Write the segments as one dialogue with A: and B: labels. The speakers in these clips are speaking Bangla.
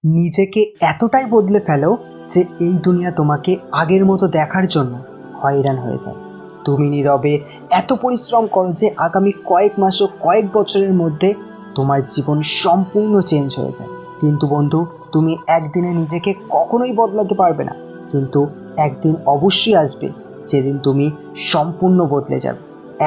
A: নিজেকে এতটাই বদলে ফেলো যে এই দুনিয়া তোমাকে আগের মতো দেখার জন্য হয়রান হয়ে যায়। তুমি নীরবে এত পরিশ্রম করো যে আগামী কয়েক মাস ও কয়েক বছরের মধ্যে তোমার জীবন সম্পূর্ণ চেঞ্জ হয়ে যায়। কিন্তু বন্ধু, তুমি একদিনে নিজেকে কখনোই বদলাতে পারবে না, কিন্তু একদিন অবশ্যই আসবে যেদিন তুমি সম্পূর্ণ বদলে যাবে।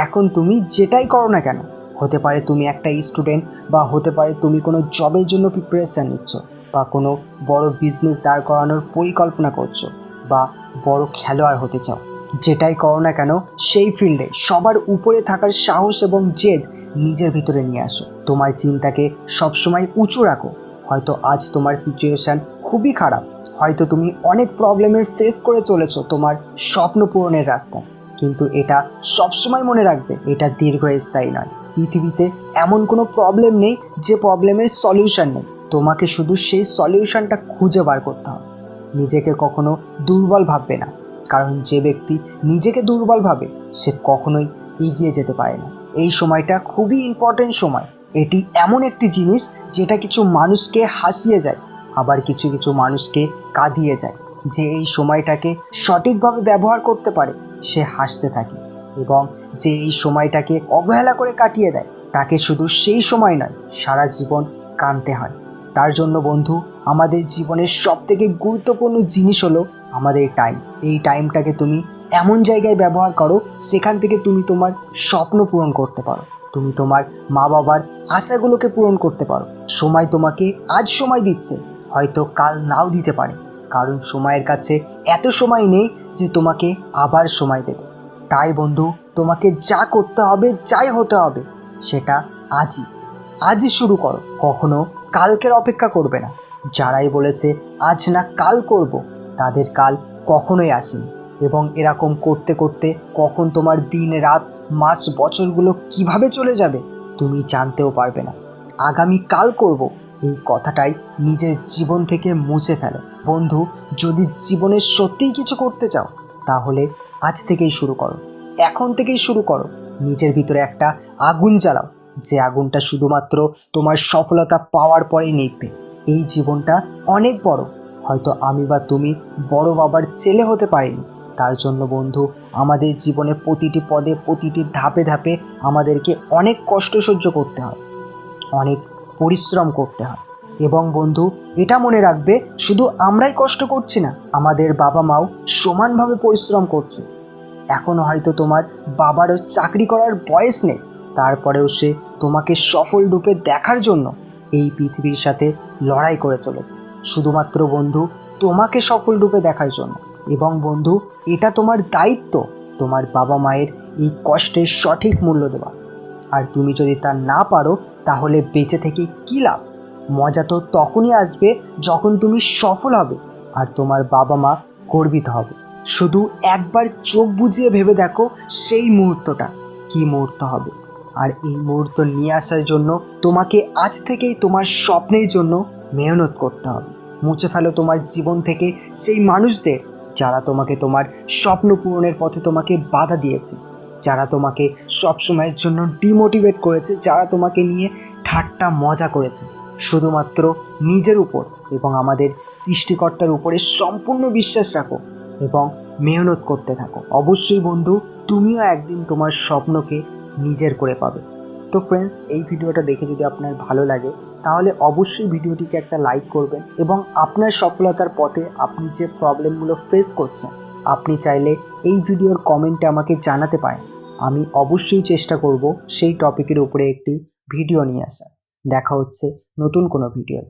A: এখন তুমি যেটাই করো না কেন, হতে পারে তুমি একটা স্টুডেন্ট, বা হতে পারে তুমি কোনো জবের জন্য প্রিপারেশান নিচ্ছ, বা কোনো বড় বিজনেস দাঁড় করানোর পরিকল্পনা করছো, বা বড় খেলোয়াড় হতে চাও, যেটাই করো না কেন সেই ফিল্ডে সবার উপরে থাকার সাহস এবং জেদ নিজের ভিতরে নিয়ে আসো। তোমার চিন্তাকে সবসময় উঁচু রাখো। হয়তো আজ তোমার সিচুয়েশান খুবই খারাপ, হয়তো তুমি অনেক প্রবলেমের ফেস করে চলেছো তোমার স্বপ্ন পূরণের রাস্তায়, কিন্তু এটা সবসময় মনে রাখবে, এটা দীর্ঘস্থায়ী নয়। পৃথিবীতে এমন কোনো প্রবলেম নেই যে প্রবলেমের সলিউশন নেই। তোমাকে শুধু সেই সলিউশনটা খুঁজে বার করতে হবে। নিজেকে কখনো দুর্বল ভাববে না, কারণ যে ব্যক্তি নিজেকে দুর্বল ভাবে সে কখনোই এগিয়ে যেতে পারে না। এই সময়টা খুবই ইম্পর্টেন্ট সময়। এটি এমন একটি জিনিস যেটা কিছু মানুষকে হাসিয়ে যায়, আবার কিছু কিছু মানুষকে কাঁদিয়ে যায়। যে এই সময়টাকে সঠিকভাবে ব্যবহার করতে পারে সে হাসতে থাকে, এবং যে এই সময়টাকে অবহেলা করে কাটিয়ে দেয় তাকে শুধু সেই সময় নয়, সারা জীবন কাঁদতে হয়। তার জন্য বন্ধু, আমাদের জীবনের সবথেকে গুরুত্বপূর্ণ জিনিস হলো আমাদের টাইম। এই টাইমটাকে তুমি এমন জায়গায় ব্যবহার করো সেখান থেকে তুমি তোমার স্বপ্ন পূরণ করতে পারো, তুমি তোমার মা বাবার আশাগুলোকে পূরণ করতে পারো। সময় তোমাকে আজ সময় দিচ্ছে, হয়তো কাল নাও দিতে পারে, কারণ সময়ের কাছে এত সময় নেই যে তোমাকে আবার সময় দেবে। তাই বন্ধু, তোমাকে যা করতে হবে, যাই হতে হবে, সেটা আজই শুরু করো। কখনো কালকের অপেক্ষা করবে না। যারাই বলেছে আজ না কাল করব, তাদের কাল কখনোই আসেনি। এবং এরকম করতে করতে কখন তোমার দিন রাত মাস বছরগুলো কিভাবে চলে যাবে তুমি জানতেও পারবে না। আগামী কাল করব এই কথাটাই নিজের জীবন থেকে মুছে ফেলো। বন্ধু, যদি জীবনে সত্যিই কিছু করতে চাও তাহলে আজ থেকেই শুরু করো, এখন থেকেই শুরু করো। নিজের ভিতরে একটা আগুন জ্বালাও, যে আগুনটা শুধুমাত্র তোমার সফলতা পাওয়ার পরেই নিভবে। এই জীবনটা অনেক বড়, হয়তো আমি বা তুমি বড় বাবার ছেলে হতে পারিনি। তার জন্য বন্ধু, আমাদের জীবনে প্রতিটি পদে প্রতিটি ধাপে ধাপে আমাদেরকে অনেক কষ্ট সহ্য করতে হয়, অনেক পরিশ্রম করতে হয়। এবং বন্ধু, এটা মনে রাখবে, শুধু আমরাই কষ্ট করছি না, আমাদের বাবা মাও সমানভাবে পরিশ্রম করছে। এখনও হয়তো তোমার বাবারও চাকরি করার বয়স নেই, তারপরেও সে তোমাকে সফল রূপে দেখার জন্য এই পৃথিবীর সাথে লড়াই করে চলেছে, শুধুমাত্র বন্ধু তোমাকে সফল রূপে দেখার জন্য। এবং বন্ধু, এটা তোমার দায়িত্ব তোমার বাবা মায়ের এই কষ্টের সঠিক মূল্য দেওয়া। আর তুমি যদি তা না পারো তাহলে বেঁচে থেকে কী লাভ? মজা তো তখনই আসবে যখন তুমি সফল হবে আর তোমার বাবা মা গর্বিত হবে। শুধু একবার চোখ বুজিয়ে ভেবে দেখো সেই মুহূর্তটা কী মুহূর্ত হবে। আর এই মুহূর্ত নিয়ে আসার জন্য তোমাকে আজ থেকেই তোমার স্বপ্নের জন্য মেহনত করতে হবে। মুছে ফেলো তোমার জীবন থেকে সেই মানুষদের যারা তোমাকে তোমার স্বপ্ন পূরণের পথে তোমাকে বাধা দিয়েছে, যারা তোমাকে সবসময়ের জন্য ডিমোটিভেট করেছে, যারা তোমাকে নিয়ে ঠাট্টা মজা করেছে। শুধুমাত্র নিজের উপর এবং আমাদের সৃষ্টিকর্তার উপরে সম্পূর্ণ বিশ্বাস রাখো এবং মেহনত করতে থাকো। অবশ্যই বন্ধু, তুমিও একদিন তোমার স্বপ্নকে নিজের করে পাবে। তো ফ্রেন্ডস, এই ভিডিওটা দেখে যদি আপনার ভালো লাগে তাহলে অবশ্যই ভিডিওটিকে একটা লাইক করবেন, এবং আপনার সফলতার পথে আপনি যে প্রবলেমগুলো ফেস করছেন আপনি চাইলে এই ভিডিওর কমেন্টে আমাকে জানাতে পারেন। আমি অবশ্যই চেষ্টা করব সেই টপিকের উপরে একটি ভিডিও নিয়ে আসা। দেখা হচ্ছে নতুন কোনো ভিডিও।